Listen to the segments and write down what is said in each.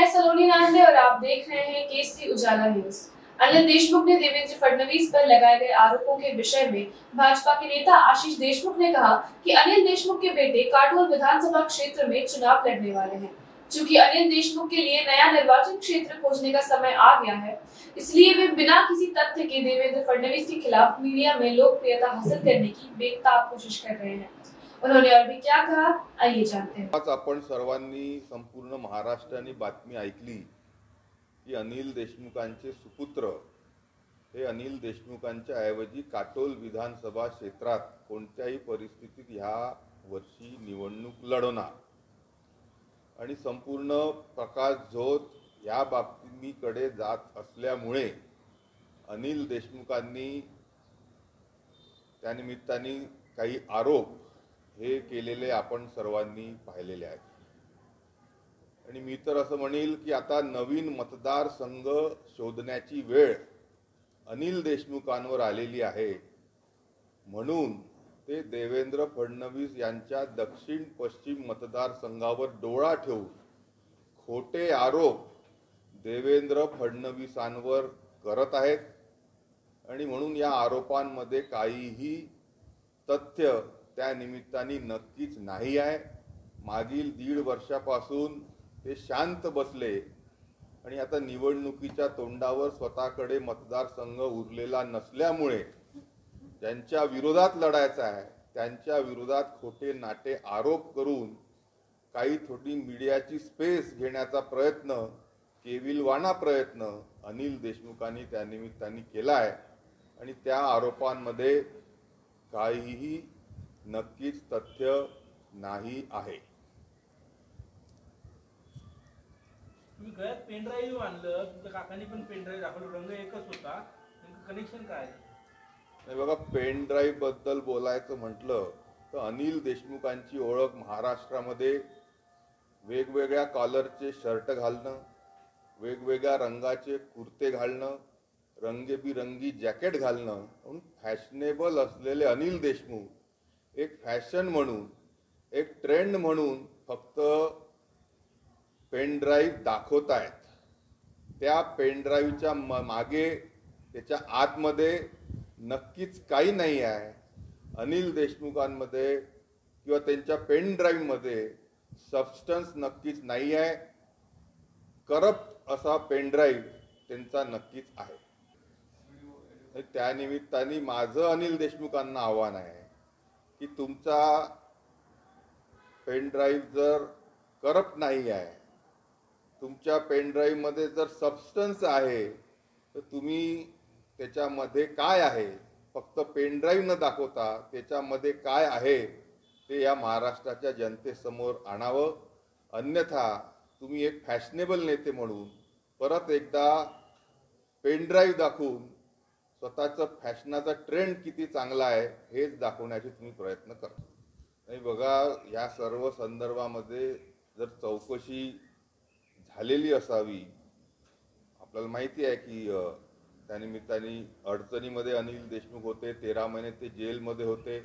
मैं सलोनी नांदे और आप देख रहे हैं केसरी उजाला न्यूज। अनिल देशमुख ने देवेंद्र फडणवीस पर लगाए गए आरोपों के विषय में भाजपा के नेता आशीष देशमुख ने कहा कि अनिल देशमुख के बेटे काटोल विधानसभा क्षेत्र में चुनाव लड़ने वाले हैं। चूंकि अनिल देशमुख के लिए नया निर्वाचन क्षेत्र खोजने का समय आ गया है, इसलिए वे बिना किसी तथ्य के देवेंद्र फडणवीस के खिलाफ मीडिया में लोकप्रियता हासिल करने की बेताब कोशिश कर रहे हैं। उन्होंने और भी क्या कहा, आइए जानते हैं। आज आपण सर्वांनी संपूर्ण महाराष्ट्राने बातमी ऐकली की अनिल देशमुखांचे सुपुत्र हे अनिल देशमुखांच्या ऐवजी काटोल विधानसभा क्षेत्रात कोणत्याही परिस्थितीत ह्या वर्षी निवडणूक लढवणार आणि संपूर्ण प्रकाश झोत या बातमीकडे जात असल्यामुळे अनिल देशमुखांनी त्यानिमित्ताने काही आरोप हे केलेले आपण सर्वांनी पाहिलेले आहेत आणि मी तर असं म्हणेल की आता नवीन मतदारसंघ शोधण्याची वेळ अनिल देशमुखांवर आलेली आहे। म्हणून ते देवेंद्र फडणवीस यांच्या दक्षिण पश्चिम मतदारसंघावर डोळा ठेवून खोटे आरोप देवेंद्र फडणवीसांवर करत आहेत आणि म्हणून या आरोपांमध्ये काहीही तथ्य त्या निमित्ताने नक्कीच नाही आहे। मागील 1.5 वर्षापासून ते शांत बसले आणि आता निवडणुकीच्या तोंडावर स्वतःकडे मतदारसंघ उरलेला नसल्यामुळे ज्यांच्या विरोधात लढायचं आहे त्यांच्या विरोधात खोटे नाटे आरोप करून काही थोडी मीडियाची स्पेस घेण्याचा प्रयत्न, केविलवाणा प्रयत्न अनिल देशमुखांनी त्या निमित्ताने केला आहे आणि त्या आरोपांमध्ये काहीही नक्कीच तथ्य नाही आहे। तुम्ही गळ्यात पेन ड्राईव्ह आणलं, तुमच्या काकांनी पण पेन ड्राईव्ह दाखवलं, रंग एकच होता, कनेक्शन काय? नाही बघा, पेन ड्राईव्ह बद्दल बोलायचं म्हटलं तर अनिल देशमुखांची ओळख महाराष्ट्रामध्ये वेगवेगळ्या कॉलरचे शर्ट घालणं, वेगवेगळ्या रंगाचे कुर्ते घालणं, रंगीबेरंगी जॅकेट घालणं म्हणून फॅशनेबल असलेले अनिल देशमुख एक फॅशन म्हणून, एक ट्रेंड म्हणून फक्त पेन ड्राईव्ह दाखवत आहेत। त्या पेन ड्राईव्हच्या मागे, त्याच्या आतमध्ये नक्कीच काही नाही आहे। अनिल देशमुखांमध्ये किंवा त्यांच्या पेन ड्राईव्हमध्ये सबस्टन्स नक्कीच नाही आहे। करप्ट असा पेन ड्राईव्ह त्यांचा नक्कीच आहे। त्या निमित्ताने माझं अनिल देशमुखांना आव्हान आहे की तुमचा पेन ड्राईव्ह जर करप्ट नाही आहे, तुमच्या पेन ड्राईव्ह मध्ये जर सबस्टन्स आहे, तर तुम्ही त्याच्यामध्ये काय आहे फक्त पेन ड्राईव्ह न दाखवता त्याच्यामध्ये काय आहे ते या महाराष्ट्राच्या जनतेसमोर आणावं। अन्यथा तुम्ही एक फॅशनेबल नेते म्हणून परत एकदा पेन ड्राईव्ह दाखवून स्वतःचा फॅशनाचा ट्रेंड किती चांगला आहे हेच दाखवण्याचे तुम्ही प्रयत्न करता। नाही बघा, या सर्व संदर्भामध्ये जर चौकशी झालेली असावी, आपल्याला माहिती आहे की त्या निमित्ताने अडचणीमध्ये अनिल देशमुख होते, 13 महिने ते जेलमध्ये होते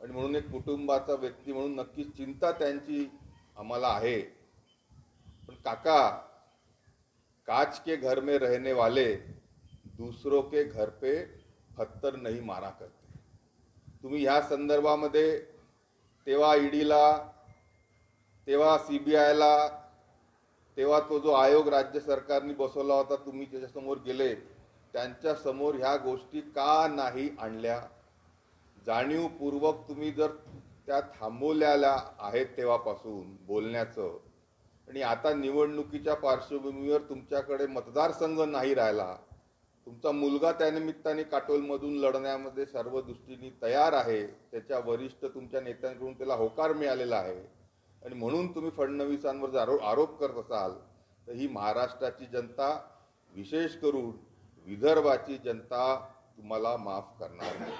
आणि म्हणून एक कुटुंबाचा व्यक्ती म्हणून नक्कीच चिंता त्यांची आम्हाला आहे। पण काका, काच के घर में रहने वाले दूसरों के घर पे पत्थर नहीं मारा करते। तुम्ही ह्या संदर्भामध्ये तेव्हा ईडीला, तेव्हा सीबीआयला, तेव्हा तो जो आयोग राज्य सरकारने बसवला होता तुम्ही त्याच्यासमोर गेले, त्यांच्या समोर ह्या गोष्टी का नाही आणल्या? जाणीवपूर्वक तुम्ही जर त्या थांबवलेल्या आहेत तेव्हापासून बोलण्याचं, आणि आता निवडणुकीच्या पार्श्वभूमीवर तुमच्याकडे मतदारसंघ नाही राहिला, तुमचा मुलगा त्यानिमित्ताने काटोलमधून लढण्यामध्ये सर्व दृष्टीने तयार आहे, त्याच्या वरिष्ठ तुमच्या नेत्यांकडून त्याला होकार मिळालेला आहे आणि म्हणून तुम्ही फडणवीसांवर जर आरोप करत असाल तर ही महाराष्ट्राची जनता, विशेष करून विदर्भाची जनता तुम्हाला माफ करणार नाही।